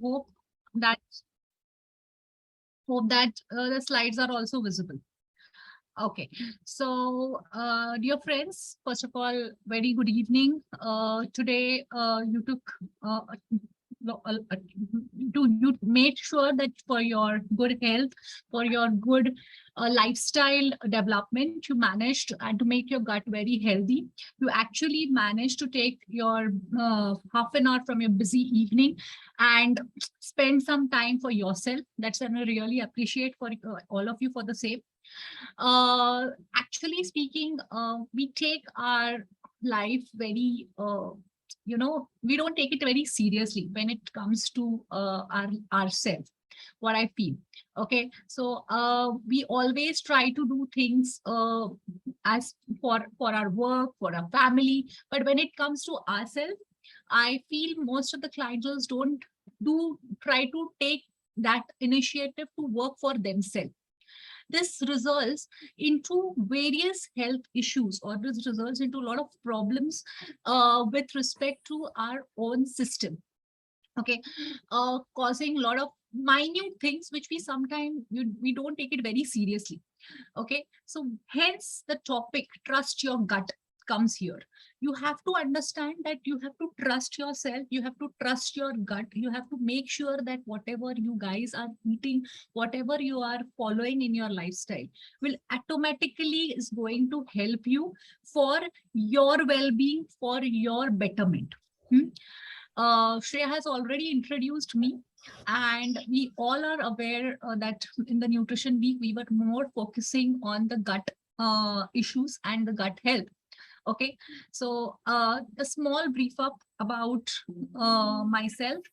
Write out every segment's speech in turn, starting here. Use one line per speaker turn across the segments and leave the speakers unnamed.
hope that the slides are also visible. Okay, so dear friends, first of all, very good evening. Today you took you made sure that for your good health, for your good lifestyle development, you managed and to make your gut very healthy. You actually managed to take your half an hour from your busy evening and spend some time for yourself. That's and I really appreciate for all of you for the same. Actually speaking, we take our life very we don't take it very seriously when it comes to ourselves, what I feel. Okay, so we always try to do things as for our work, for our family, but when it comes to ourselves, I feel most of the clients don't do try to take that initiative to work for themselves. This results into various health issues, or this results into a lot of problems with respect to our own system. Okay, causing a lot of minute things which we sometimes we don't take it very seriously. Okay, so hence the topic trust your gut comes here. You have to understand that you have to trust yourself, you have to trust your gut, you have to make sure that whatever you guys are eating, whatever you are following in your lifestyle will automatically is going to help you for your well-being, for your betterment. Shreya has already introduced me, and we all are aware that in the Nutrition Week, we were more focusing on the gut issues and the gut health. Okay, so a small brief up about myself.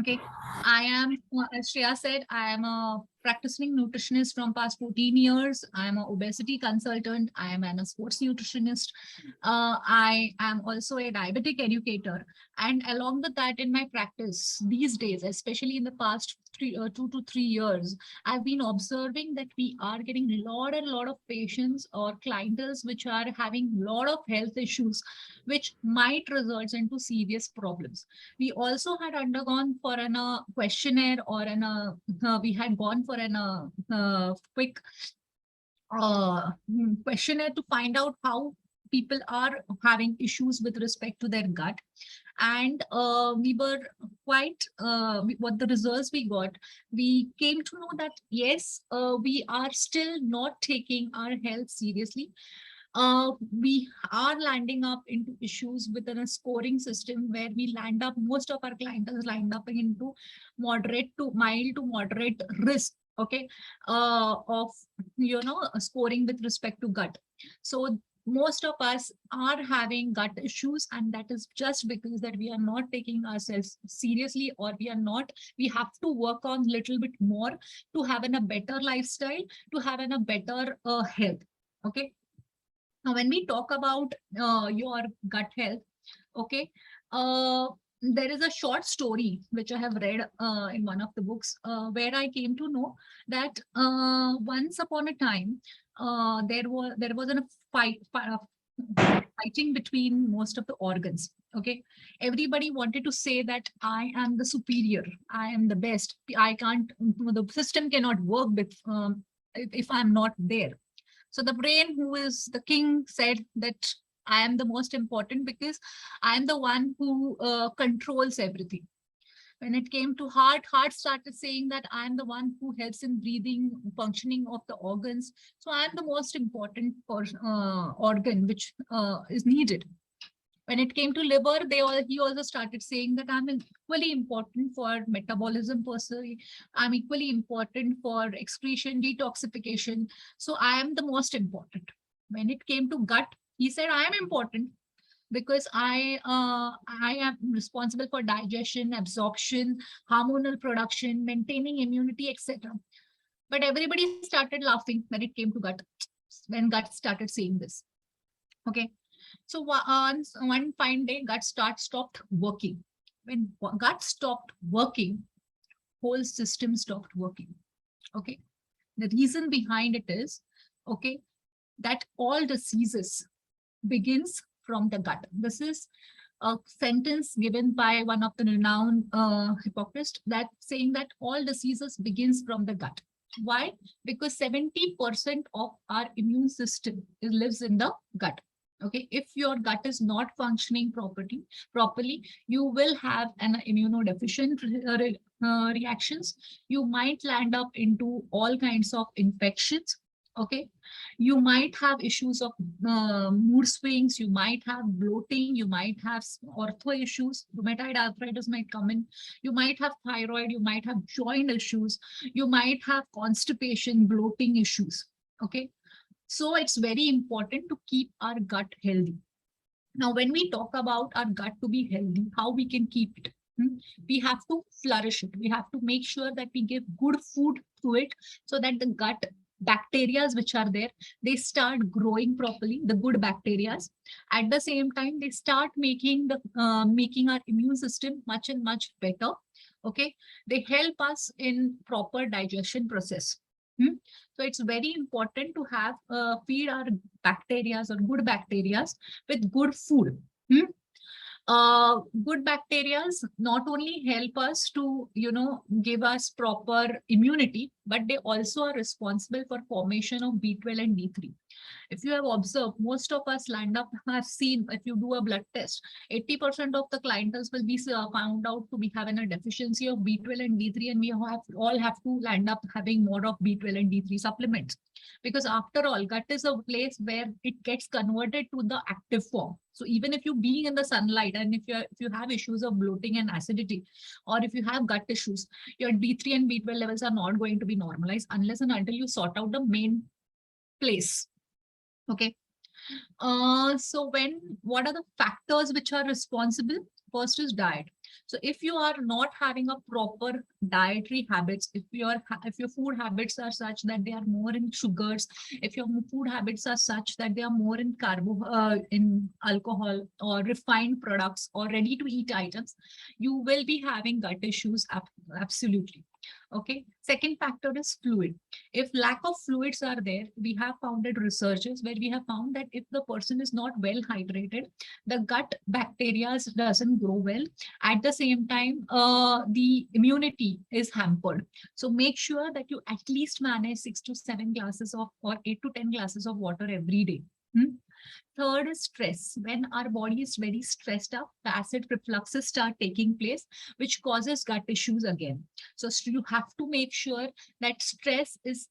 Okay, I am, as Shreya said, I am a practicing nutritionist from past 14 years. I am an obesity consultant. I am a sports nutritionist. I am also a diabetic educator. And along with that, in my practice these days, especially in the past 2 to 3 years, I've been observing that we are getting a lot of patients or clientels which are having a lot of health issues, which might result into serious problems. We also had undergone for an questionnaire, or we had gone for an quick questionnaire to find out how people are having issues with respect to their gut. And we were quite what the results we got, we came to know that yes, we are still not taking our health seriously. We are landing up into issues within a scoring system where we land up, most of our clients lined up into moderate to mild to moderate risk. Okay, of scoring with respect to gut. So most of us are having gut issues, and that is just because that we are not taking ourselves seriously, or we have to work on little bit more to have a better lifestyle, to have a better health. Okay, now when we talk about your gut health, okay, there is a short story which I have read in one of the books, where I came to know that once upon a time there was a fighting between most of the organs. Okay, everybody wanted to say that I am the superior, I am the best, I can't, the system cannot work with if I'm not there. So the brain, who is the king, said that I am the most important because I am the one who controls everything. When it came to heart started saying that I am the one who helps in breathing, functioning of the organs. So I am the most important organ which is needed. When it came to liver, he also started saying that I'm equally important for metabolism per se. I'm equally important for excretion, detoxification. So I am the most important. When it came to gut, he said I am important because I am responsible for digestion, absorption, hormonal production, maintaining immunity, etc. But everybody started laughing when it came to gut, when gut started saying this. Okay, so one fine day, gut stopped working. When gut stopped working, whole system stopped working. Okay, the reason behind it is, okay, that all diseases begins from the gut. This is a sentence given by one of the renowned Hippocrates that saying that all diseases begins from the gut. Why? Because 70% of our immune system lives in the gut. Okay, if your gut is not functioning properly, you will have an immunodeficient reactions. You might land up into all kinds of infections. Okay, you might have issues of mood swings, you might have bloating, you might have ortho issues, rheumatoid arthritis might come in, you might have thyroid, you might have joint issues, you might have constipation, bloating issues. Okay, so it's very important to keep our gut healthy. Now, when we talk about our gut to be healthy, how we can keep it? We have to flourish it. We have to make sure that we give good food to it so that the gut bacteria which are there, they start growing properly, the good bacteria. At the same time, they start making our immune system much and much better. Okay, they help us in proper digestion process. So it's very important to have feed our bacteria or good bacteria with good food. Good bacteria not only help us to, give us proper immunity, but they also are responsible for formation of B12 and D3. If you have observed, most of us land up have seen, if you do a blood test, 80% of the clientels will be found out to be having a deficiency of B12 and D3, and we all have to land up having more of B12 and D3 supplements. Because after all, gut is a place where it gets converted to the active form. So even if you being in the sunlight, and if you have issues of bloating and acidity, or if you have gut issues, your D3 and B12 levels are not going to be normalized unless and until you sort out the main place. Okay. So what are the factors which are responsible? First is diet. So if you are not having a proper dietary habits, if your food habits are such that they are more in sugars, if your food habits are such that they are more in in alcohol or refined products or ready to eat items, you will be having gut issues absolutely. Okay. Second factor is fluid. If lack of fluids are there, we have founded researches where we have found that if the person is not well hydrated, the gut bacteria doesn't grow well. At the same time, the immunity is hampered. So make sure that you at least manage 6 to 7 glasses of or 8 to 10 glasses of water every day. Third is stress. When our body is very stressed up, the acid refluxes start taking place, which causes gut issues again. So you have to make sure that stress is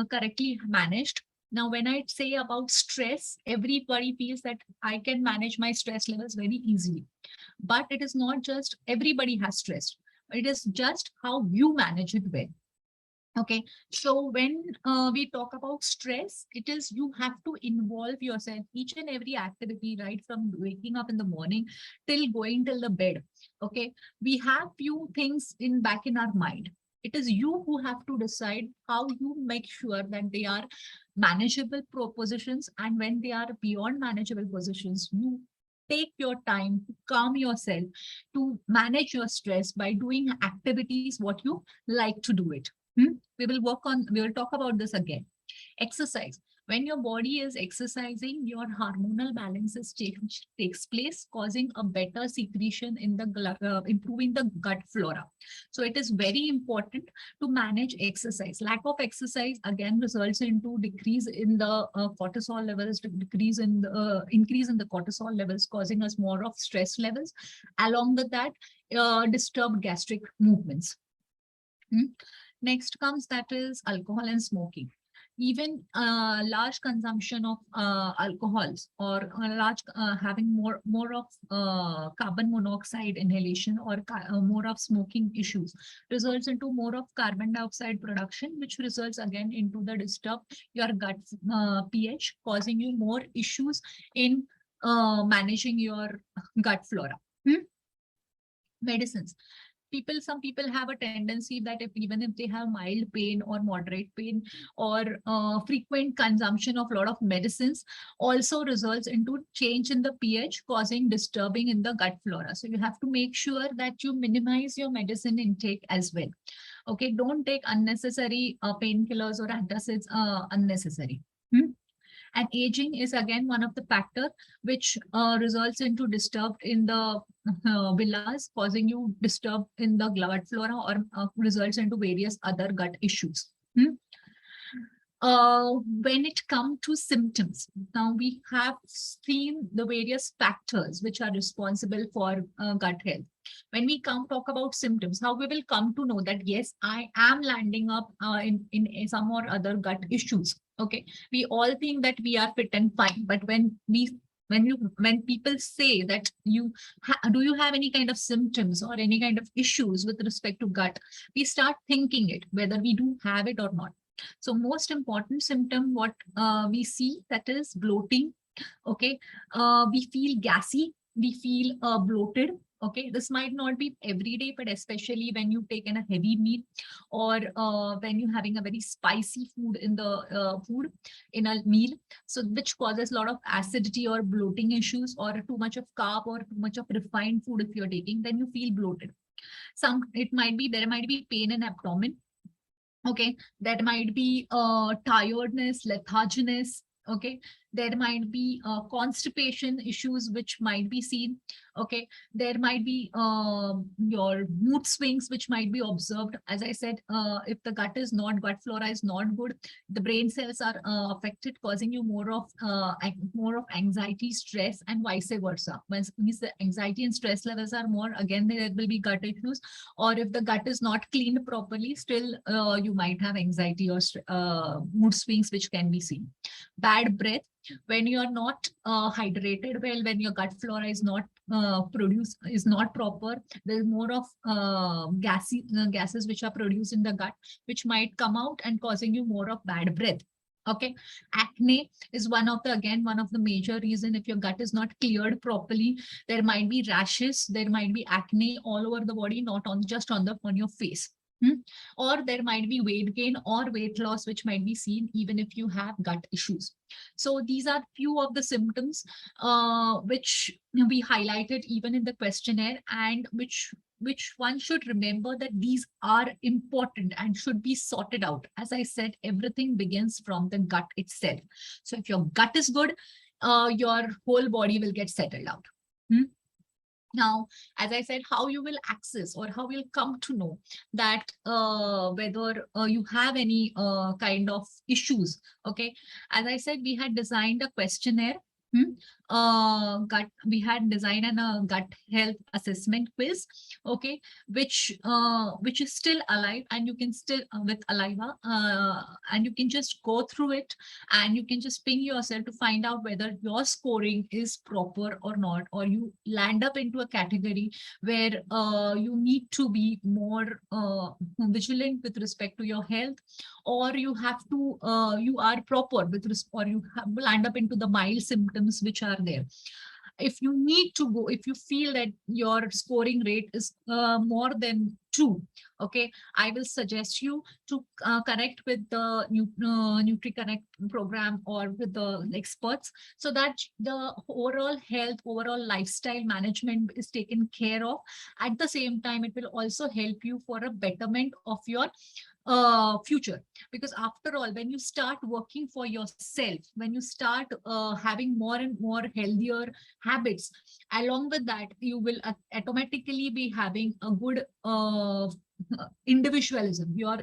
correctly managed. Now, when I say about stress, everybody feels that I can manage my stress levels very easily. But it is not just everybody has stress. It is just how you manage it well. Okay, so when we talk about stress, it is you have to involve yourself each and every activity, right from waking up in the morning till going till the bed. Okay, we have few things back in our mind. It is you who have to decide how you make sure that they are manageable propositions, and when they are beyond manageable positions, you take your time to calm yourself, to manage your stress by doing activities what you like to do it. We will talk about this again. Exercise. When your body is exercising, your hormonal balances takes place, causing a better secretion in the improving the gut flora. So it is very important to manage exercise. Lack of exercise again results into decrease in the cortisol levels, increase in the cortisol levels, causing us more of stress levels. Along with that, disturbed gastric movements. Next comes that is alcohol and smoking. Even large consumption of alcohols or having more of carbon monoxide inhalation or more of smoking issues results into more of carbon dioxide production, which results again into the your gut pH, causing you more issues in managing your gut flora. Medicines. Some people have a tendency that even if they have mild pain or moderate pain or frequent consumption of a lot of medicines also results into change in the pH, causing disturbing in the gut flora. So you have to make sure that you minimize your medicine intake as well. Okay, don't take unnecessary painkillers or antacids unnecessary. And aging is again one of the factor which results into disturbed in the villas, causing you disturb in the blood flora, or results into various other gut issues. When it comes to symptoms, now we have seen the various factors which are responsible for gut health. When we talk about symptoms, how we will come to know that yes, I am landing up in some or other gut issues. Okay, we all think that we are fit and fine, but when people say that do you have any kind of symptoms or any kind of issues with respect to gut, we start thinking it whether we do have it or not. So most important symptom what we see, that is bloating. Okay, we feel gassy, we feel bloated. Okay, this might not be every day, but especially when you take in a heavy meal, or when you're having a very spicy food in the food in a meal, so which causes a lot of acidity or bloating issues, or too much of carb or too much of refined food if you're taking, then you feel bloated. There might be pain in abdomen. Okay, that might be tiredness, letharginess. Okay, there might be constipation issues which might be seen. Okay, there might be your mood swings which might be observed. As I said, if the gut flora is not good, the brain cells are affected, causing you more of anxiety, stress, and vice versa. When means the anxiety and stress levels are more, again there will be gut issues. Or if the gut is not cleaned properly, still you might have anxiety or mood swings which can be seen. Bad breath, when you are not hydrated well, when your gut flora is not is not proper, there's more of gases which are produced in the gut, which might come out and causing you more of bad breath. Okay, acne is one of the major reason. If your gut is not cleared properly, there might be rashes, there might be acne all over the body, not on just on your face. Or there might be weight gain or weight loss which might be seen even if you have gut issues. So these are few of the symptoms which we highlighted even in the questionnaire, and which one should remember that these are important and should be sorted out. As I said, everything begins from the gut itself. So if your gut is good, your whole body will get settled out. Now, as I said, how you will access or how you'll come to know that whether you have any kind of issues. Okay, as I said, we had designed a questionnaire. We had designed a gut health assessment quiz. Okay, which is still alive, and you can still with Aliva, and you can just go through it, and you can just ping yourself to find out whether your scoring is proper or not, or you land up into a category where you need to be more vigilant with respect to your health, or you have to you are proper with or you land up into the mild symptoms which are there. If you need to go, if you feel that your scoring rate is more than 2, okay, I will suggest you to connect with the NutriConnect program or with the experts, so that the overall health, overall lifestyle management is taken care of. At the same time, it will also help you for a betterment of your future. Because after all, when you start working for yourself, when you start having more and more healthier habits, along with that, you will automatically be having a good individualism. Your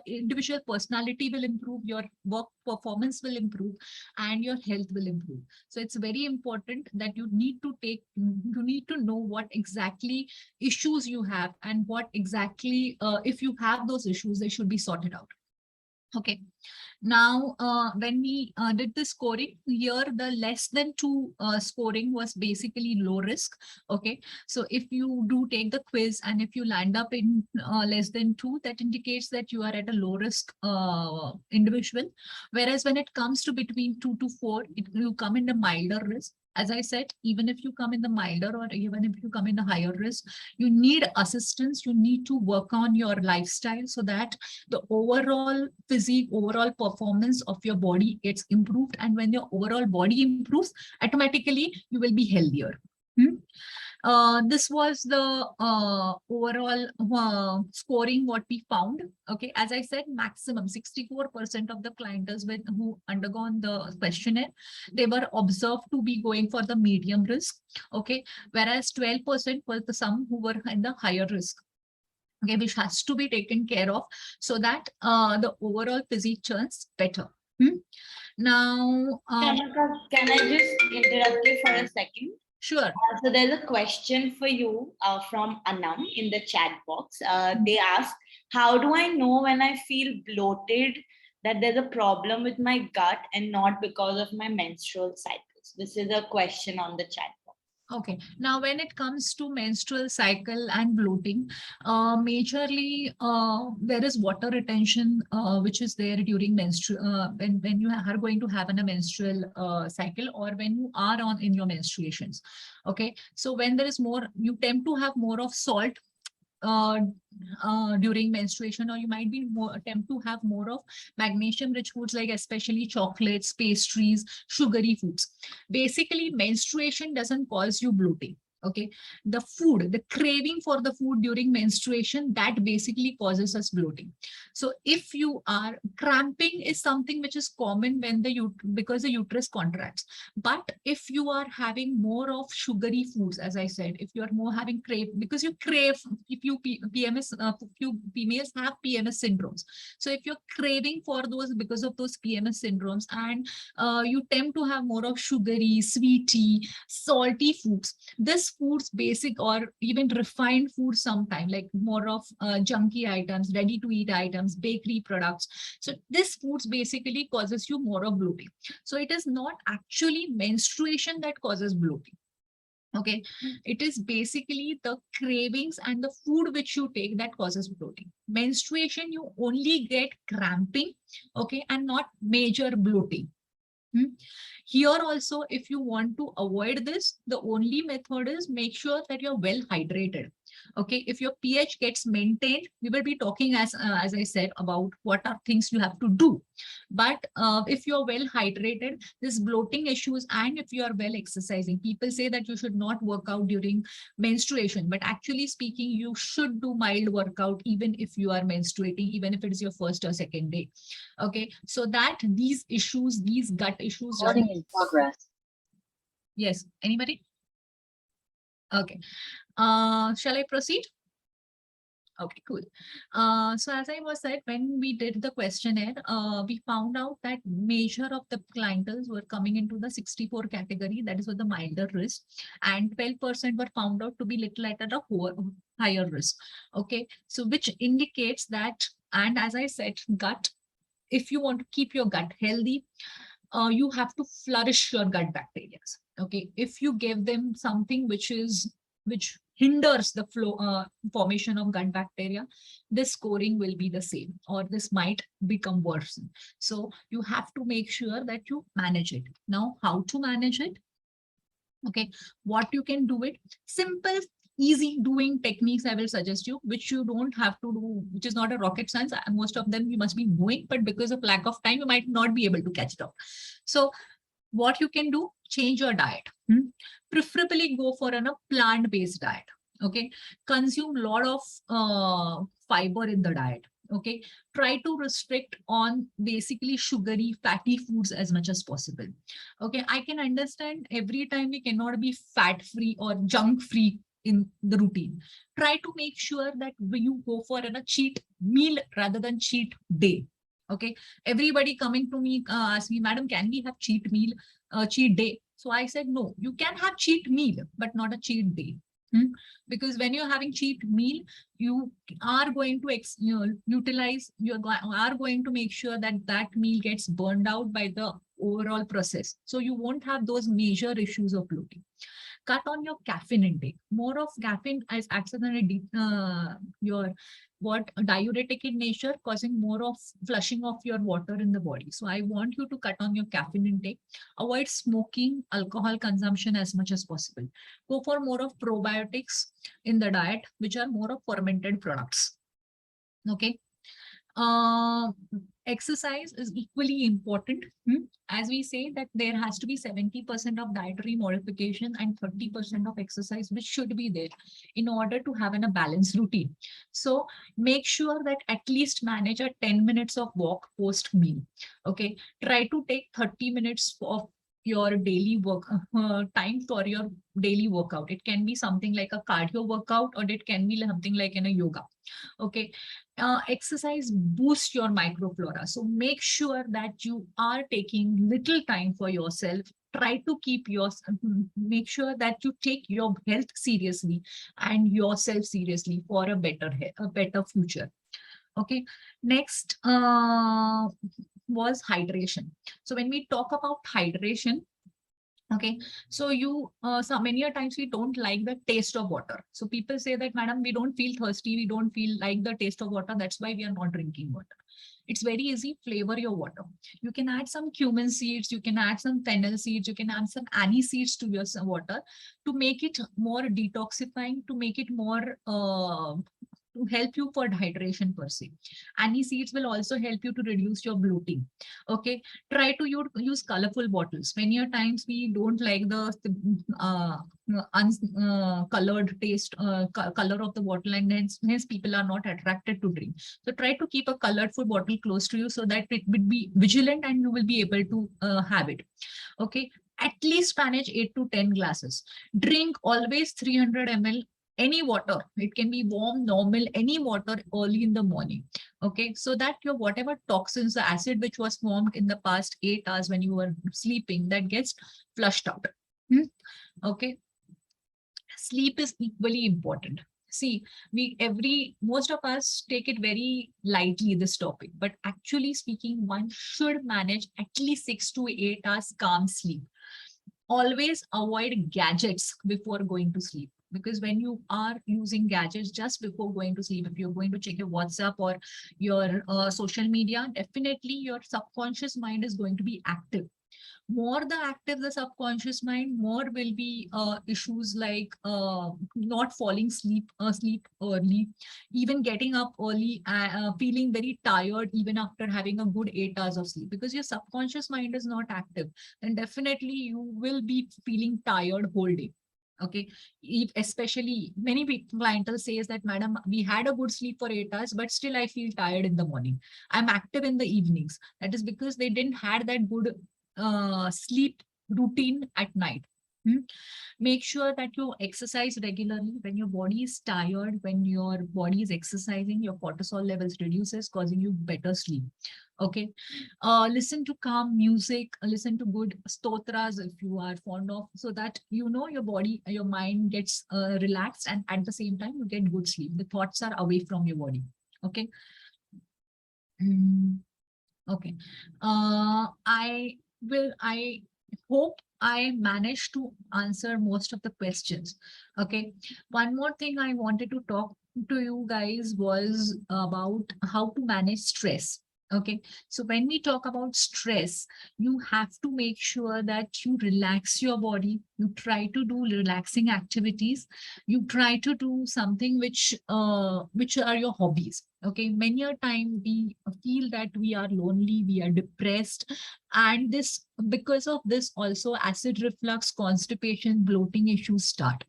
individual personality will improve, your work performance will improve, and your health will improve. So it's very important that you need to know what exactly issues you have, and what exactly if you have those issues, they should be sorted out. Okay, now when we did the scoring here, the less than 2 scoring was basically low risk. Okay, so if you do take the quiz and if you land up in less than 2, that indicates that you are at a low risk individual. Whereas when it comes to between 2 to 4, you come in the milder risk. As I said, even if you come in the milder or even if you come in the higher risk, you need assistance. You need to work on your lifestyle so that the overall physique, overall performance of your body gets improved. And when your overall body improves, automatically you will be healthier. This was the overall scoring what we found. Okay, as I said, maximum 64% of the clients who undergone the questionnaire, they were observed to be going for the medium risk. Okay, whereas 12% was the some who were in the higher risk. Okay, which has to be taken care of so that the overall physique turns better. Now,
Shamika, can I just interrupt you for a second?
sure.
So there's a question for you from Anam in the chat box. They ask, how do I know when I feel bloated that there's a problem with my gut and not because of my menstrual cycles? This is a question on the chat box.
Okay, now when it comes to menstrual cycle and bloating, majorly there is water retention which is there during menstrual when you are going to have a menstrual cycle, or when you are on in your menstruations. Okay, so when there is more, you tend to have more of salt during menstruation, or you might be more attempt to have more of magnesium rich foods, like especially chocolates, pastries, sugary foods. Basically, menstruation doesn't cause you bloating. Okay, the food, the craving for the food during menstruation, that basically causes us bloating. So if you are cramping is something which is common when because the uterus contracts. But if you are having more of sugary foods, as I said, if you are more having crave, because you crave, if you PMS, few females have PMS syndromes. So if you're craving for those because of those PMS syndromes, and you tend to have more of sugary, sweety, salty foods, this foods basic or even refined food sometime, like more of junky items, ready to eat items, bakery products. So this foods basically causes you more of bloating. So it is not actually menstruation that causes bloating. Okay, it is basically the cravings and the food which you take that causes bloating. Menstruation, you only get cramping, okay, and not major bloating. Here also, if you want to avoid this, the only method is make sure that you're well hydrated. Okay, if your pH gets maintained, we will be talking as I said about what are things you have to do. But if you're well hydrated, this bloating issues, and if you are well exercising, people say that you should not work out during menstruation, but actually speaking, you should do mild workout even if you are menstruating, even if it is your first or second day. Okay, so that these issues, these gut issues.
Recording in progress.
Yes, anybody? Okay, shall I proceed? Okay, cool. So as I was said, when we did the questionnaire, we found out that major of the clientels were coming into the 64 category, that is with the milder risk, and 12% were found out to be little at a higher risk. Okay, so which indicates that, and as I said, gut, if you want to keep your gut healthy, you have to flourish your gut bacteria. Okay, if you give them something which hinders the flow formation of gut bacteria, this scoring will be the same, or this might become worse. So you have to make sure that you manage it. Now, how to manage it? Okay, what you can do it, simple easy doing techniques I will suggest you, which you don't have to do, which is not a rocket science. Most of them you must be knowing, but because of lack of time, you might not be able to catch it up. So what you can do, change your diet. Preferably go for a plant-based diet. Okay, consume a lot of fiber in the diet. Okay, try to restrict on basically sugary, fatty foods as much as possible. Okay, I can understand every time we cannot be fat-free or junk-free in the routine. Try to make sure that you go for a cheat meal rather than cheat day. Okay, everybody coming to me ask me, madam, can we have cheat meal, cheat day? So I said, no, you can have cheat meal, but not a cheat day. Because when you're having cheat meal, you are going to utilize, you are going to make sure that that meal gets burned out by the overall process. So you won't have those major issues of bloating. Cut on your caffeine intake. More of caffeine as acts as your diuretic in nature, causing more of flushing of your water in the body. So I want you to cut on your caffeine intake. Avoid smoking, alcohol consumption as much as possible. Go for more of probiotics in the diet, which are more of fermented products. Okay. uh, exercise is equally important. As we say that there has to be 70% of dietary modification and 30% of exercise, which should be there in order to have a balanced routine. So make sure that at least manage a 10 minutes of walk post meal. Okay. Try to take 30 minutes of your daily work time for your daily workout. It can be something like a cardio workout, or it can be something like in a yoga. Okay. Exercise boosts your microflora. So make sure that you are taking little time for yourself. Try to keep your, make sure that you take your health seriously and yourself seriously for a better future. Okay. Next was hydration. So when we talk about hydration, okay, so so many a times we don't like the taste of water. So people say that, madam, we don't feel thirsty, we don't feel like the taste of water, that's why we are not drinking water. It's very easy. Flavor your water. You can add some cumin seeds, you can add some fennel seeds, you can add some anise seeds to your water to make it more detoxifying, to make it more to help you for hydration per se. Anise seeds will also help you to reduce your bloating. Okay. Try to use colorful bottles. Many a times we don't like the colored taste, color of the bottle, and hence people are not attracted to drink. So try to keep a colorful bottle close to you so that it will be vigilant and you will be able to have it. Okay. At least manage 8 to 10 glasses. Drink always 300 ml any water. It can be warm, normal, any water early in the morning. Okay, so that your whatever toxins, the acid which was formed in the past 8 hours when you were sleeping, that gets flushed out. Okay, sleep is equally important. See, most of us take it very lightly, this topic, but actually speaking, one should manage at least 6 to 8 hours calm sleep. Always avoid gadgets before going to sleep, because when you are using gadgets just before going to sleep, if you're going to check your WhatsApp or your social media, definitely your subconscious mind is going to be active. More the active the subconscious mind, more will be issues like not falling sleep early, even getting up early, feeling very tired even after having a good 8 hours of sleep, because your subconscious mind is not active, then definitely you will be feeling tired whole day. Okay, especially many clientele says that, madam, we had a good sleep for 8 hours, but still I feel tired in the morning. I'm active in the evenings. That is because they didn't had that good sleep routine at night. Make sure that you exercise regularly. When your body is tired, when your body is exercising, your cortisol levels reduces, causing you better sleep. Okay. Listen to calm music, listen to good stotras if you are fond of, so that you know your body, your mind gets relaxed, and at the same time you get good sleep. The thoughts are away from your body. Okay. Okay. I hope I managed to answer most of the questions. Okay. One more thing I wanted to talk to you guys was about how to manage stress. Okay. So when we talk about stress, you have to make sure that you relax your body. You try to do relaxing activities. You try to do something which are your hobbies. Okay, many a time we feel that we are lonely, we are depressed, and this, because of this also, acid reflux, constipation, bloating issues start.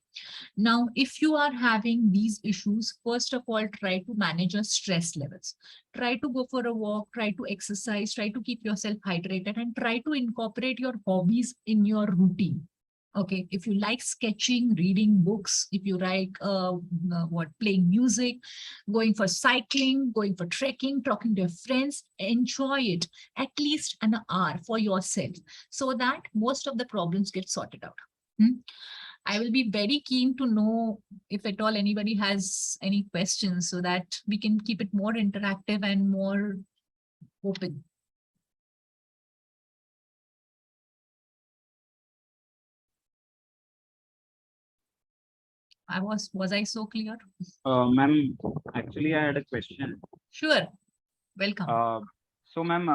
Now, if you are having these issues, first of all, try to manage your stress levels. Try to go for a walk, try to exercise, try to keep yourself hydrated, and try to incorporate your hobbies in your routine. Okay, if you like sketching, reading books, if you like playing music, going for cycling, going for trekking, talking to your friends, enjoy it at least an hour for yourself, so that most of the problems get sorted out. I will be very keen to know if at all anybody has any questions, so that we can keep it more interactive and more open. Was I so clear?
Ma'am, actually, I had a question.
Sure. Welcome.
So, ma'am,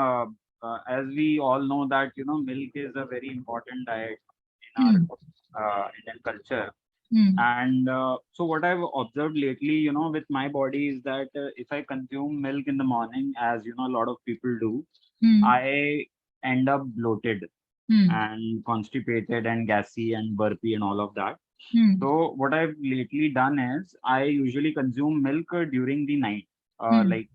as we all know that, milk is a very important diet in our Indian culture. And so what I've observed lately, with my body is that if I consume milk in the morning, as a lot of people do, I end up bloated and constipated and gassy and burpy and all of that. So what I've lately done is I usually consume milk during the night, like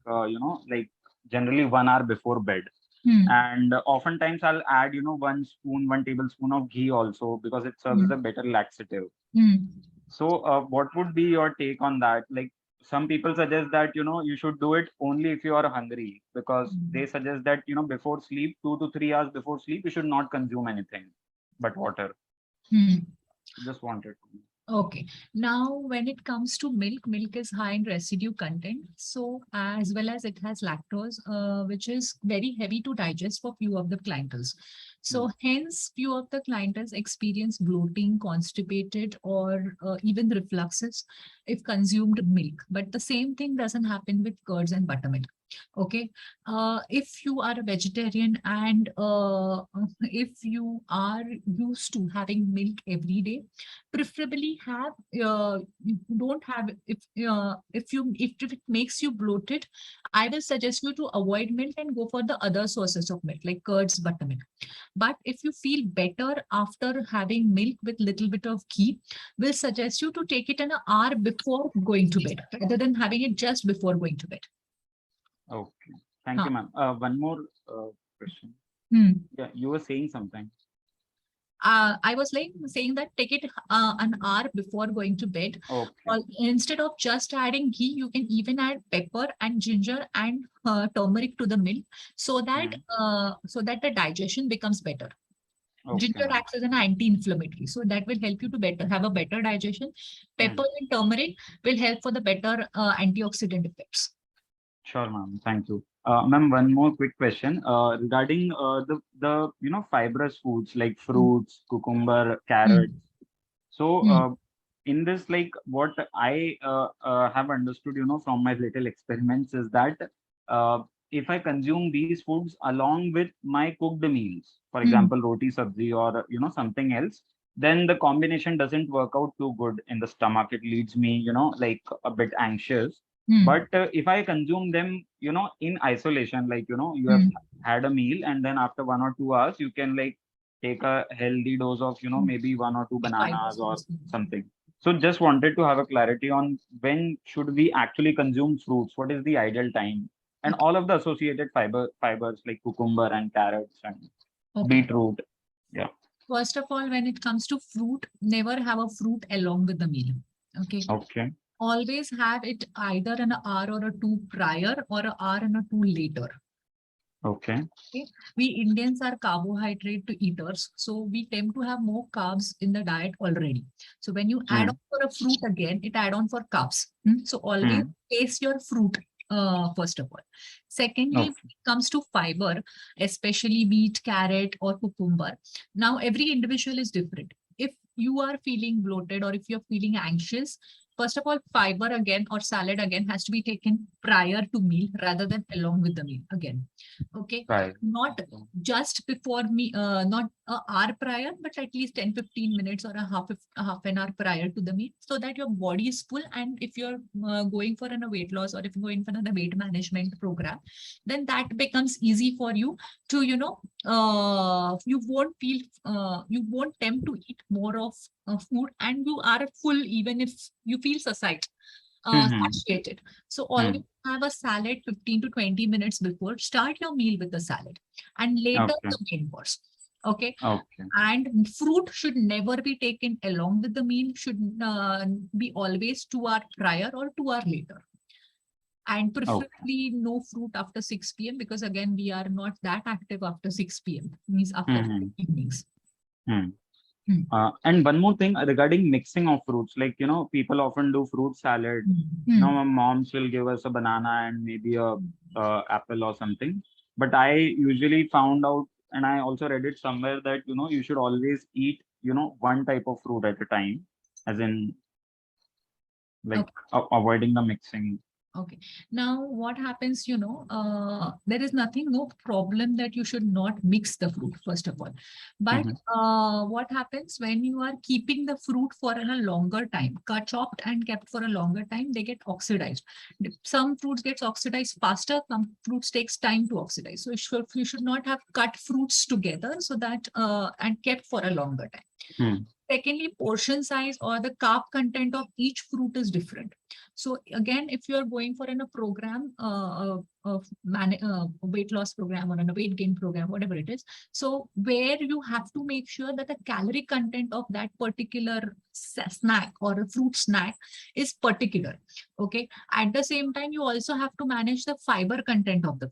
generally 1 hour before bed. And oftentimes I'll add, 1 tablespoon of ghee also because it serves as a better laxative. So what would be your take on that? Like some people suggest that, you should do it only if you are hungry because they suggest that, before sleep, 2 to 3 hours before sleep, you should not consume anything but water. Just wanted to.
Okay. Now, when it comes to milk, milk is high in residue content. So, as well as it has lactose, which is very heavy to digest for few of the clientels. So, hence, few of the clientels experience bloating, constipated, or even refluxes if consumed milk. But the same thing doesn't happen with curds and buttermilk. Okay. If you are a vegetarian and if you are used to having milk every day, preferably have you don't have if it makes you bloated, I will suggest you to avoid milk and go for the other sources of milk like curds, buttermilk. But if you feel better after having milk with little bit of ghee, will suggest you to take it an hour before going to bed rather than having it just before going to bed.
Okay. Thank you, ma'am. One more question. Yeah, you were saying something.
I was saying that take it an hour before going to bed.
Okay.
Or instead of just adding ghee, you can even add pepper and ginger and turmeric to the milk so that the digestion becomes better.
Okay,
Ginger
ma'am.
acts as an anti-inflammatory, so that will help you to have a better digestion. Pepper and turmeric will help for the better antioxidant effects.
Sure, ma'am. Thank you. Ma'am, one more quick question regarding the fibrous foods like fruits, cucumber, carrots. So in this, like what I have understood, from my little experiments is that if I consume these foods along with my cooked meals, for example, roti sabzi or something else, then the combination doesn't work out too good in the stomach. It leaves me, like a bit anxious. But if I consume them, in isolation, like, you have had a meal and then after 1 or 2 hours, you can like take a healthy dose of, maybe 1 or 2 bananas or something. So just wanted to have a clarity on when should we actually consume fruits? What is the ideal time? And all of the associated fibers like cucumber and carrots and beetroot. Yeah.
First of all, when it comes to fruit, never have a fruit along with the meal. Okay.
Okay.
Always have it either an hour or a two prior or an hour and a two later.
Okay.
We Indians are carbohydrate eaters, so we tend to have more carbs in the diet already. So when you add on for a fruit again, it add on for carbs. So always taste your fruit first of all. Secondly, when it comes to fiber, especially wheat, carrot, or cucumber. Now every individual is different. If you are feeling bloated or if you're feeling anxious, first of all, fiber again or salad again has to be taken prior to meal rather than along with the meal again. Okay.
Right.
Not just before me, not an hour prior, but at least 10-15 minutes or a half an hour prior to the meal so that your body is full. And if you're going for a weight loss or if you're going for a weight management program, then that becomes easy for you to, you won't tempt to eat more of food and you are full even if you feel satiated. So always have a salad 15 to 20 minutes before. Start your meal with the salad and later the main course. Okay. And fruit should never be taken along with the meal, should be always 2 hours prior or 2 hours later. And preferably no fruit after 6 p.m. because again, we are not that active after 6 p.m. means after evenings.
And one more thing regarding mixing of fruits, like, people often do fruit salad. My moms will give us a banana and maybe a apple or something. But I usually found out, and I also read it somewhere that, you should always eat, one type of fruit at a time, as in like avoiding the mixing.
Okay. Now, what happens, there is no problem that you should not mix the fruit, first of all. But
Mhm.
what happens when you are keeping the fruit for a longer time, cut, chopped and kept for a longer time, they get oxidized. Some fruits gets oxidized faster, some fruits takes time to oxidize. So you should not have cut fruits together so that and kept for a longer time.
Hmm.
Secondly, portion size or the carb content of each fruit is different. So again, if you're going for a program, weight loss program or a weight gain program, whatever it is, so where you have to make sure that the calorie content of that particular snack or a fruit snack is particular. Okay. At the same time, you also have to manage the fiber content of the.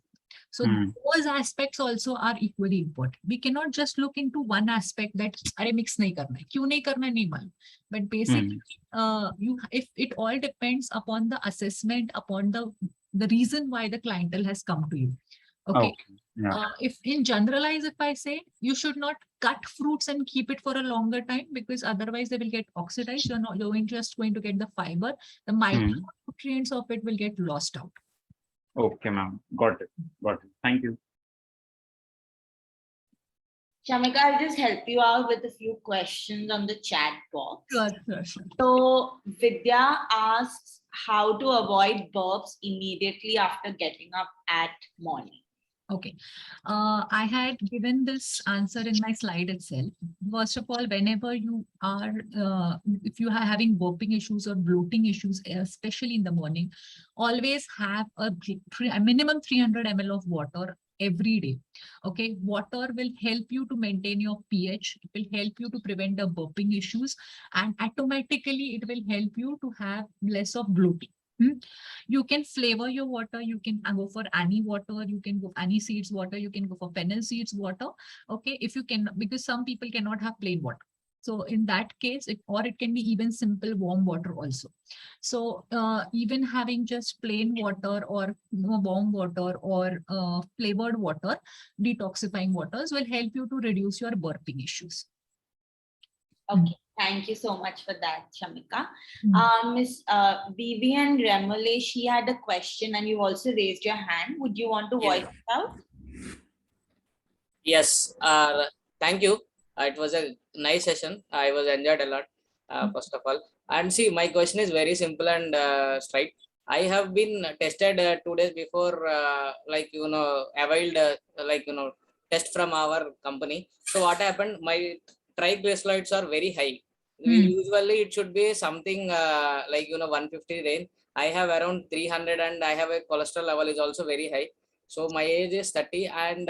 So
Hmm.
those aspects also are equally important. We cannot just look into one aspect that अरे mix नहीं करना है, क्यों नहीं करना है नहीं मालूम. But basically, if it all depends upon the assessment, upon the reason why the clientele has come to you. Okay.
Okay. Yeah.
If in generalize, if I say you should not cut fruits and keep it for a longer time because otherwise they will get oxidized. You're not just going to get the fiber. The micronutrients of it will get lost out.
Okay, ma'am. Got it. Got it. Thank you.
Shamika, I'll just help you out with a few questions on the chat box.
Sure.
So Vidya asks how to avoid burps immediately after getting up at morning.
Okay. I had given this answer in my slide itself. First of all, whenever you are, if you are having burping issues or bloating issues, especially in the morning, always have a minimum 300 ml of water every day. Okay. Water will help you to maintain your pH. It will help you to prevent the burping issues, and automatically it will help you to have less of bloating. You can flavor your water. You can go for any water. You can go any seeds water. You can go for fennel seeds water. Okay, if you can, because some people cannot have plain water. So in that case, it can be even simple warm water also. So even having just plain water or warm water or flavored water, detoxifying waters will help you to reduce your burping issues.
Okay, thank you so much for that, Shamika.
Mm.
Miss Vivian Remole, she had a question and you also raised your hand. Would you want to voice it out?
Yes, thank you. It was a nice session. I was enjoyed a lot, first of all. And see, my question is very simple and straight. I have been tested 2 days before, availed, test from our company. So what happened? My triglycerides are very high. Usually it should be something 150 range. I have around 300 and I have a cholesterol level is also very high. So my age is 30 and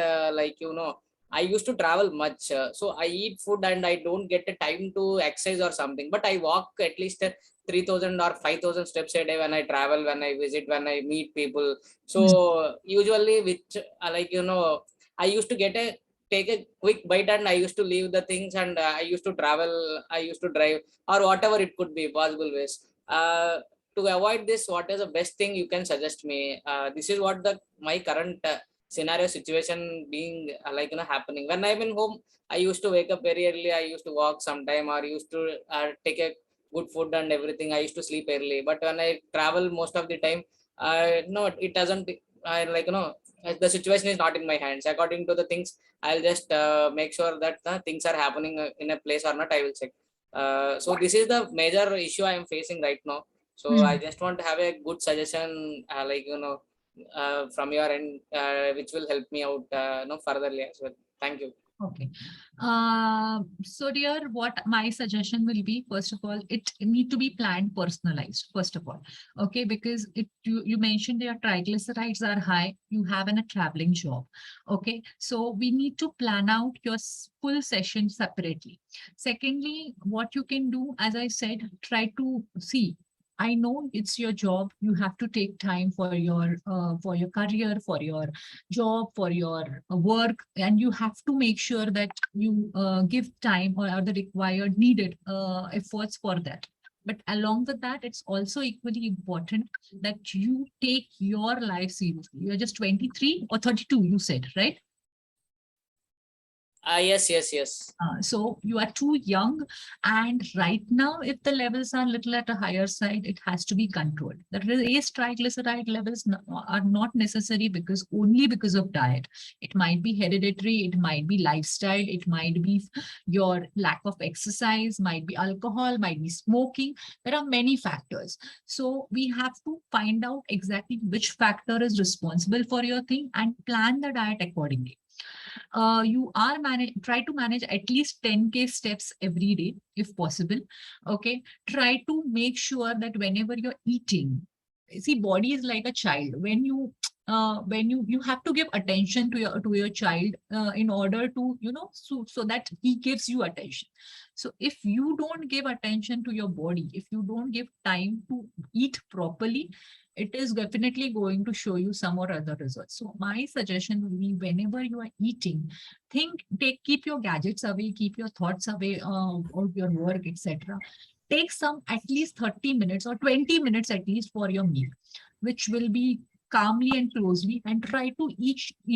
I used to travel much, so I eat food and I don't get a time to exercise or something. But I walk at least 3,000 or 5,000 steps a day when I travel, when I visit, when I meet people. So usually, which I used to take a quick bite and I used to leave the things and I used to travel. I used to drive or whatever it could be possible ways. To avoid this, what is the best thing you can suggest me? This is what my current scenario situation being happening. When I'm in home, I used to wake up very early. I used to walk sometime or used to take a good food and everything. I used to sleep early. But when I travel most of the time, no, it doesn't. The situation is not in my hands. According to the things, I'll just make sure that things are happening in a place or not. I will check. So this is the major issue I am facing right now. So I just want to have a good suggestion, from your end, which will help me out furtherly as well. Thank you.
Okay. So dear, what my suggestion will be, first of all, it need to be planned, personalized, first of all. Okay, because you mentioned your triglycerides are high, you have a traveling job. Okay, so we need to plan out your full session separately. Secondly, what you can do, as I said, try to see. I know it's your job. You have to take time for your career, for your job, for your work, and you have to make sure that you give time or the required needed efforts for that. But along with that, it's also equally important that you take your life seriously. You're just 23 or 32, you said, right?
Yes, yes, yes.
So you are too young, and right now, if the levels are little at a higher side, it has to be controlled. The raised triglyceride levels are not necessary because only because of diet. It might be hereditary, it might be lifestyle, it might be your lack of exercise, might be alcohol, might be smoking. There are many factors. So we have to find out exactly which factor is responsible for your thing and plan the diet accordingly. You are try to manage at least 10K steps every day if possible. Okay, try to make sure that whenever you're eating, see, body is like a child. When you have to give attention to your child in order to, so that he gives you attention. So if you don't give attention to your body, if you don't give time to eat properly, it is definitely going to show you some or other results. So my suggestion would be, whenever you are eating, keep your gadgets away, keep your thoughts away of your work, etc. Take some at least 30 minutes or 20 minutes at least for your meal, which will be calmly and closely, and try to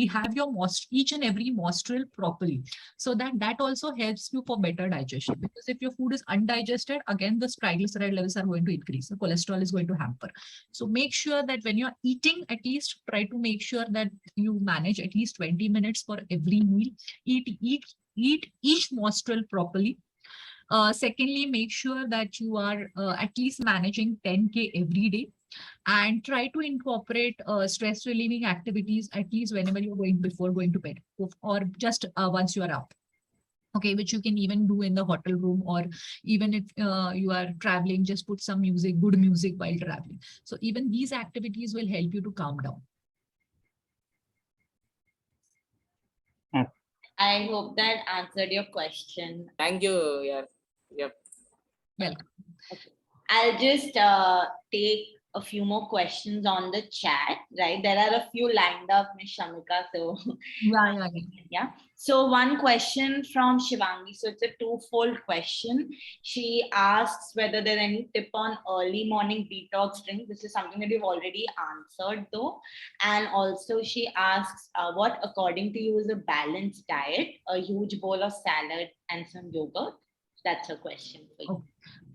have your each and every nostril properly, so that also helps you for better digestion. Because if your food is undigested, again the triglyceride levels are going to increase, the cholesterol is going to hamper. So make sure that when you're eating, at least try to make sure that you manage at least 20 minutes for every meal. Eat each nostril properly. Secondly, make sure that you are at least managing 10K every day, and try to incorporate stress relieving activities at least whenever you're going, before going to bed, or just once you are out. Okay, which you can even do in the hotel room, or even if you are traveling, just put some music, good music while traveling. So even these activities will help you to calm down.
I hope that answered your question.
Thank you. Yeah. Yep.
Welcome.
I'll just take a few more questions on the chat, right? There are a few lined up, Ms. Shamika. So yeah. So one question from Shivangi. So it's a twofold question. She asks whether there's any tip on early morning detox drink. This is something that you've already answered though. And also she asks what according to you is a balanced diet, a huge bowl of salad and some yogurt. That's a question for you.
Okay.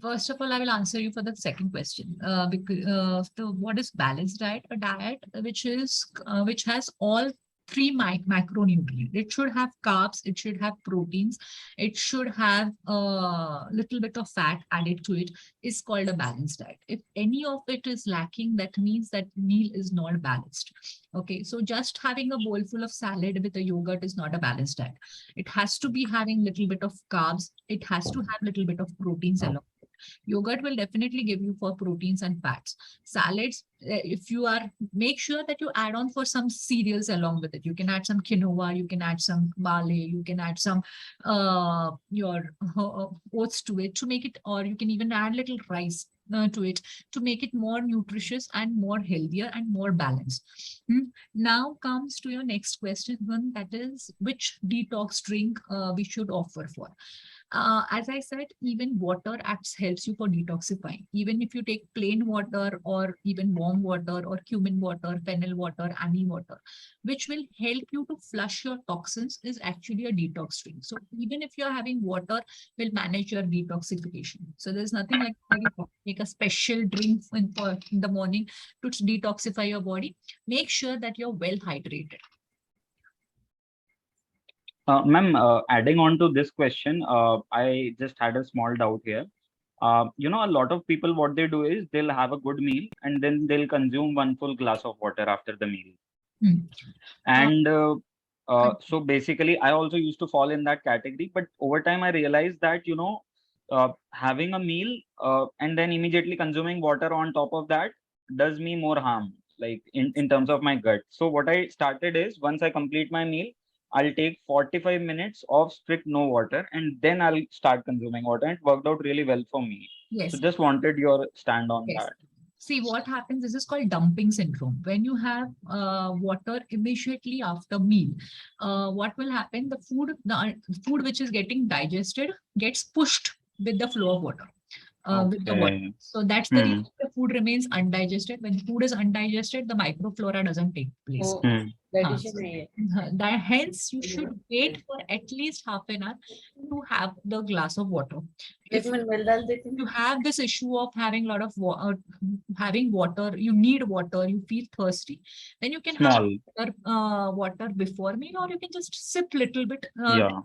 First of all, I will answer you for the second question. Because what is balanced diet? A diet which has all three macronutrients. It should have carbs, it should have proteins, it should have a little bit of fat added to it, is called a balanced diet. If any of it is lacking, that means that meal is not balanced. Okay, so just having a bowl full of salad with a yogurt is not a balanced diet. It has to be having little bit of carbs. It has to have little bit of proteins along. Yogurt will definitely give you for proteins and fats. Salads, if you are, make sure that you add on for some cereals along with it. You can add some quinoa, you can add some barley, you can add some your oats to it to make it, or you can even add little rice to it to make it more nutritious and more healthier and more balanced. Now comes to your next question, that is which detox drink we should offer for. As I said, even water helps you for detoxifying. Even if you take plain water or even warm water or cumin water, fennel water, honey water, which will help you to flush your toxins, is actually a detox drink. So even if you're having water, will manage your detoxification. So there's nothing like make a special drink in the morning to detoxify your body. Make sure that you're well hydrated.
Ma'am, adding on to this question, I just had a small doubt here. A lot of people, what they do is they'll have a good meal and then they'll consume one full glass of water after the meal. And so basically, I also used to fall in that category. But over time, I realized that, having a meal and then immediately consuming water on top of that does me more harm, like in terms of my gut. So what I started is, once I complete my meal, I'll take 45 minutes of strict no water, and then I'll start consuming water. And it worked out really well for me.
Yes.
So just wanted your stand on that.
See, what happens, this is called dumping syndrome. When you have water immediately after meal, what will happen? The food which is getting digested gets pushed with the flow of water. with the water.
Okay.
So that's the reason
Hmm.
the food remains undigested. When food is undigested, the microflora doesn't take place.
Oh,
Hmm.
that
So,
is
that hence you should wait for at least half an hour to have the glass of water. If you have this issue of having a lot of having water, you need water, you feel thirsty, then you can have
Small.
water before meal, or you can just sip little bit,
Yeah.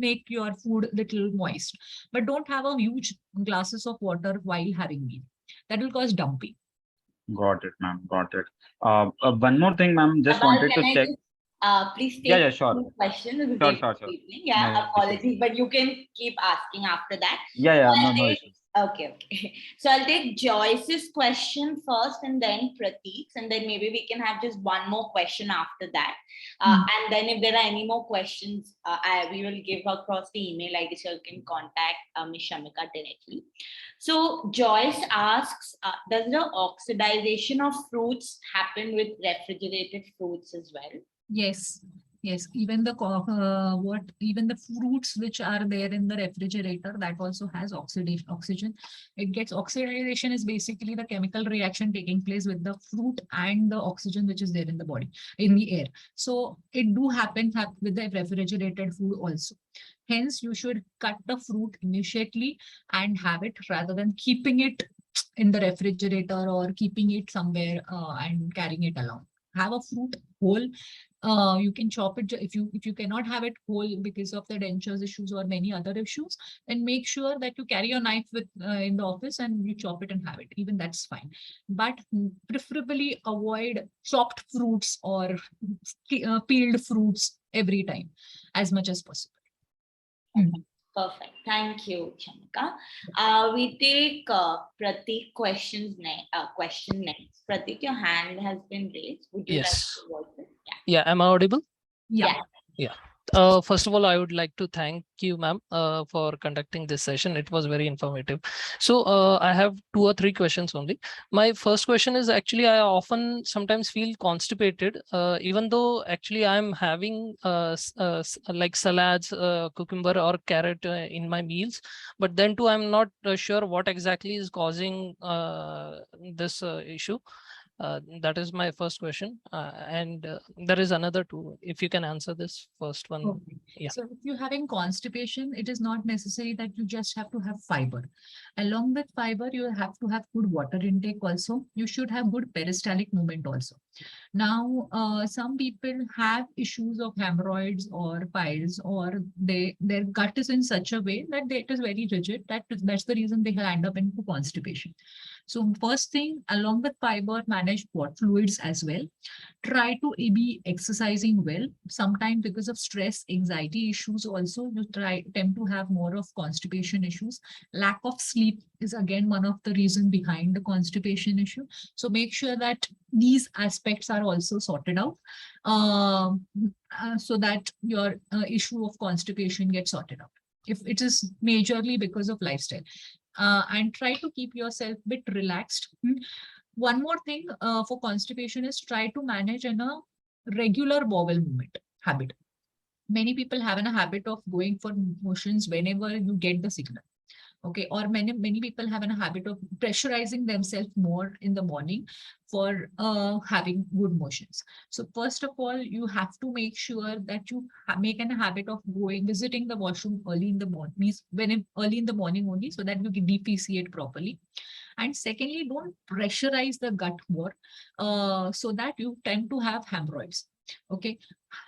make your food little moist, but don't have a huge glasses of water while having meal. That will cause dumping.
Got it, ma'am. Got it. One more thing, ma'am. Just
Abal,
wanted
can
to
I
check.
just please
Yeah,
take
yeah, sure.
two questions? It will
Sure,
take
sure, sure.
evening. Yeah,
No issues.
apologies, but you can keep asking after that.
Yeah, yeah,
I'll
no, no
take-
issues.
Okay, okay. So I'll take Joyce's question first and then Prateek's, and then maybe we can have just one more question after that. And then if there are any more questions, we will give across the email ID so you can contact Ms. Shamika directly. So Joyce asks, does the oxidization of fruits happen with refrigerated fruits as well?
Yes, yes. Even the even the fruits which are there in the refrigerator, that also has oxygen. It gets oxidation is basically the chemical reaction taking place with the fruit and the oxygen which is there in the body, in the air. So it do happen with the refrigerated food also. Hence, you should cut the fruit immediately and have it rather than keeping it in the refrigerator or keeping it somewhere and carrying it along. Have a fruit whole. You can chop it if you cannot have it whole because of the dentures issues or many other issues, then make sure that you carry your knife with in the office and you chop it and have it. Even that's fine, but preferably avoid chopped fruits or peeled fruits every time as much as possible.
Perfect. Thank you, Shamika. We take Prateek question next. Prateek, your hand has been raised. Would you like
Yes.
to voice it?
Yeah, am I audible?
Yeah.
Yeah. First of all, I would like to thank you, ma'am, for conducting this session. It was very informative. So I have 2 or 3 questions only. My first question is actually I often sometimes feel constipated, even though actually I'm having like salads, cucumber or carrot in my meals, but then too I'm not sure what exactly is causing this issue. That is my first question. And there is another two. If you can answer this first one.
Okay.
Yeah.
So if you're having constipation, it is not necessary that you just have to have fiber. Along with fiber, you have to have good water intake also. You should have good peristaltic movement also. Now, some people have issues of hemorrhoids or piles, or their gut is in such a way that it is very rigid. That's the reason they end up into constipation. So first thing, along with fiber, manage what fluids as well. Try to be exercising well. Sometimes because of stress, anxiety issues also, you tend to have more of constipation issues. Lack of sleep is again one of the reasons behind the constipation issue. So make sure that these aspects are also sorted out so that your issue of constipation gets sorted out. If it is majorly because of lifestyle. And try to keep yourself a bit relaxed. One more thing for constipation is try to manage in a regular bowel movement habit. Many people have a habit of going for motions whenever you get the signal. Okay, or many people have a habit of pressurizing themselves more in the morning for having good motions. So first of all, you have to make sure that you make a habit of visiting the washroom early in the morning, early in the morning only, so that you can defecate properly. And secondly, don't pressurize the gut more so that you tend to have hemorrhoids. Okay,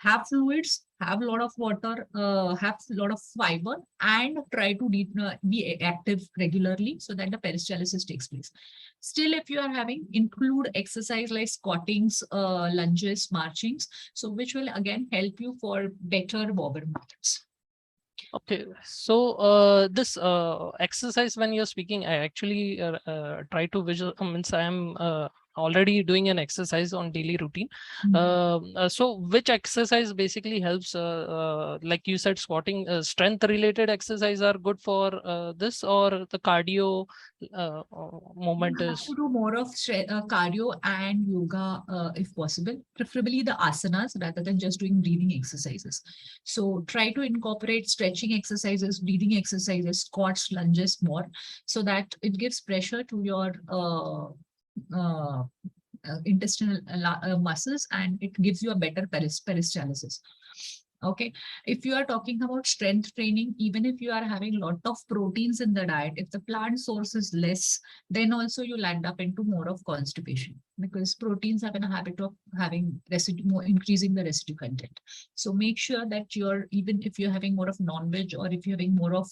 have fluids, have a lot of water, have a lot of fiber, and try to be active regularly so that the peristalsis takes place. Still, if you are having, include exercise like squattings, lunges, marchings, so which will again help you for better bowel movements.
Okay, so this exercise when you're speaking, I actually try to visual. Means I am already doing an exercise on daily routine. So which exercise basically helps, like you said, squatting, strength related exercise are good for this, or the cardio movement
You have
is?
to do more of cardio and yoga if possible, preferably the asanas rather than just doing breathing exercises. So try to incorporate stretching exercises, breathing exercises, squats, lunges more, so that it gives pressure to your intestinal muscles, and it gives you a better peristalsis. Okay, if you are talking about strength training, even if you are having a lot of proteins in the diet, if the plant source is less, then also you'll end up into more of constipation, because proteins have a habit of having residue, more increasing the residue content. So make sure that you're, even if you're having more of non-veg, or if you're having more of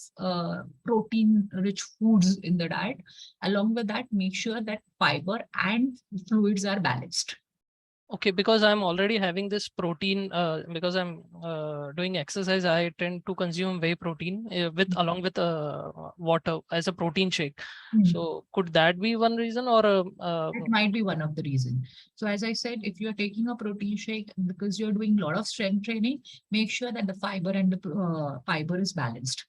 protein rich foods in the diet, along with that, make sure that fiber and fluids are balanced.
Okay, because I'm already having this protein, because I'm doing exercise, I tend to consume whey protein with along with water as a protein shake. So could that be one reason, or
It might be one of the reasons. So as I said, if you're taking a protein shake because you're doing a lot of strength training, make sure that the fiber and the fiber is balanced.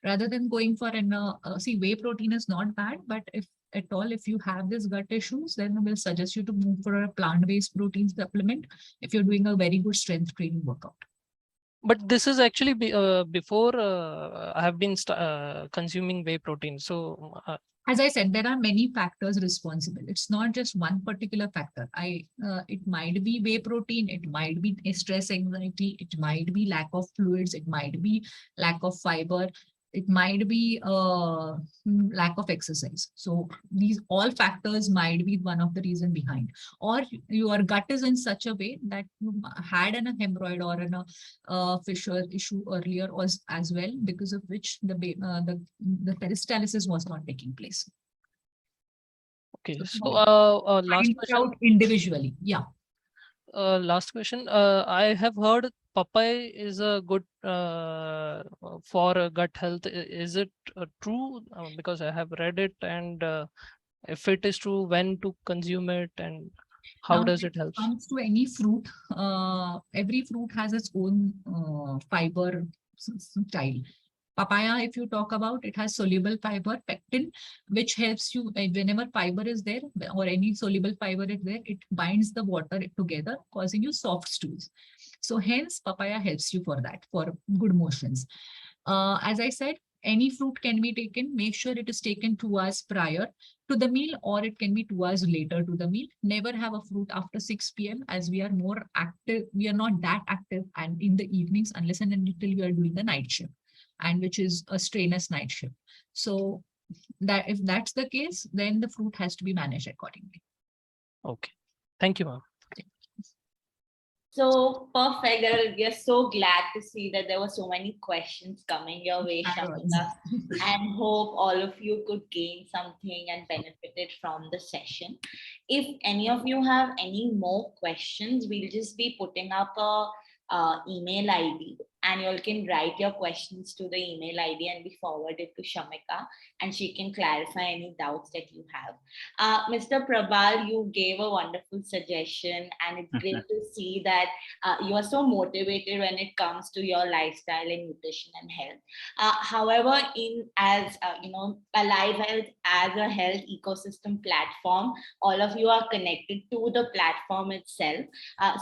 Rather than going for an, see, whey protein is not bad, but if at all, if you have this gut issues, then we'll suggest you to move for a plant-based protein supplement if you're doing a very good strength training workout.
but this is actually before I have been consuming whey protein. So
as I said, there are many factors responsible. It's not just one particular factor. It might be whey protein, it might be stress, anxiety, it might be lack of fluids, it might be lack of fiber, it might be lack of exercise. So these all factors might be one of the reason behind. Or your gut is in such a way that you had a hemorrhoid or a fissure issue earlier as well, because of which the peristalsis was not taking place.
okay, so last
Find it
question.
out individually. Yeah.
Last question. I have heard papaya is a good for gut health. Is it true? Because I have read it, and if it is true, when to consume it, and how
Now,
does
when
it help?
comes to any fruit, every fruit has its own fiber style. Papaya, if you talk about, it has soluble fiber, pectin, which helps you whenever fiber is there or any soluble fiber is there, it binds the water together, causing you soft stools. So hence, papaya helps you for that, for good motions. As I said, any fruit can be taken. Make sure it is taken 2 hours prior to the meal, or it can be 2 hours later to the meal. Never have a fruit after 6 p.m. as we are more active. We are not that active and in the evenings unless and until you are doing the night shift, and which is a strenuous night shift. So that if that's the case, then the fruit has to be managed accordingly.
Okay. Thank you, ma'am.
So perfect. We are so glad to see that there were so many questions coming your way, Shamika, and hope all of you could gain something and benefited from the session. If any of you have any more questions, we'll just be putting up a email ID, and you all can write your questions to the email ID and be forwarded to Shamika, and she can clarify any doubts that you have. Mr. Prabal, you gave a wonderful suggestion, and it's great to see that you are so motivated when it comes to your lifestyle and nutrition and health. However, Alive Health as a health ecosystem platform, all of you are connected to the platform itself.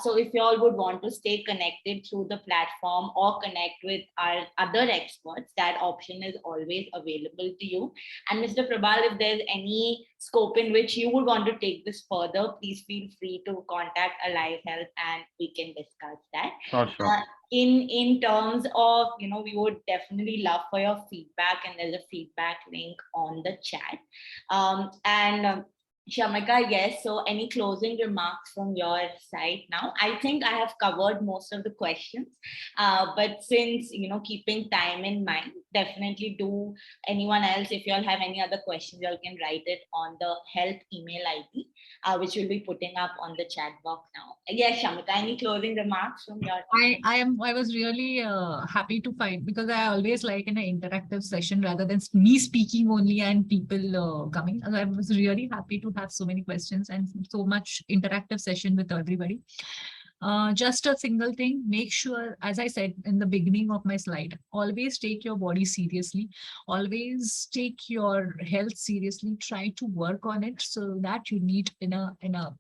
So if you all would want to stay connected through the platform or connect with our other experts, that option is always available to you. And Mr. Prabal, if there's any scope in which you would want to take this further, please feel free to contact Alive Health and we can discuss that.
Sure.
In terms of, we would definitely love for your feedback, and there's a feedback link on the chat. Shamika, yes. So any closing remarks from your side now? I think I have covered most of the questions, but since, keeping time in mind, definitely do anyone else, if you all have any other questions, you all can write it on the health email ID, which we'll be putting up on the chat box now. Yes, Shamika, any closing remarks from your side?
I was really happy to find, because I always like an interactive session rather than me speaking only and people coming. I was really happy to have so many questions and so much interactive session with everybody. Just a single thing, make sure, as I said in the beginning of my slide, always take your body seriously, always take your health seriously, try to work on it so that you lead in a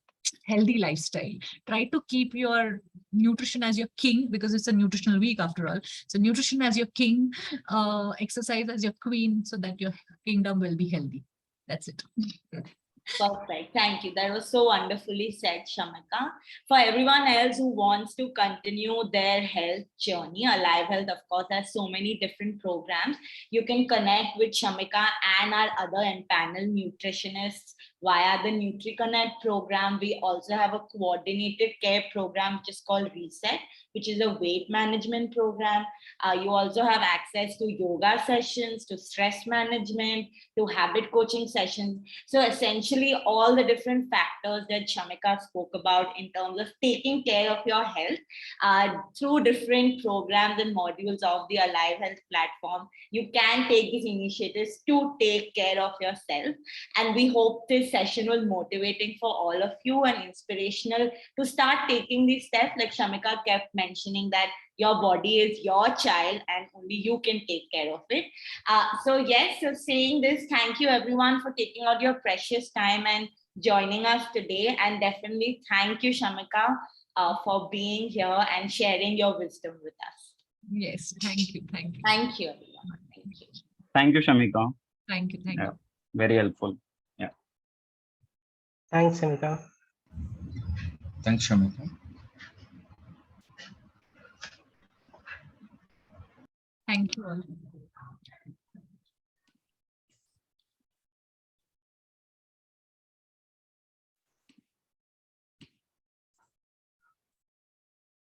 healthy lifestyle. Try to keep your nutrition as your king, because it's a nutritional week after all. So nutrition as your king, exercise as your queen, so that your kingdom will be healthy. That's it.
Perfect. Thank you. That was so wonderfully said, Shamika. For everyone else who wants to continue their health journey, Alive Health, of course, has so many different programs. You can connect with Shamika and our other panel nutritionists via the NutriConnect program. We also have a coordinated care program, which is called Reset, which is a weight management program. You also have access to yoga sessions, to stress management, to habit coaching sessions. So essentially all the different factors that Shamika spoke about in terms of taking care of your health through different programs and modules of the Alive Health platform, you can take these initiatives to take care of yourself. And we hope this session was motivating for all of you and inspirational to start taking these steps. Like Shamika kept mentioning that your body is your child and only you can take care of it. So saying this, thank you everyone for taking out your precious time and joining us today. And definitely thank you, Shamika, for being here and sharing your wisdom with us.
Yes, thank you. Thank you.
Thank you, everyone. Thank you.
Thank you, Shamika.
Thank you. Thank
Yeah.
you.
Very helpful.
Thanks, Shamika.
Thanks, Shamika.
Thank you all.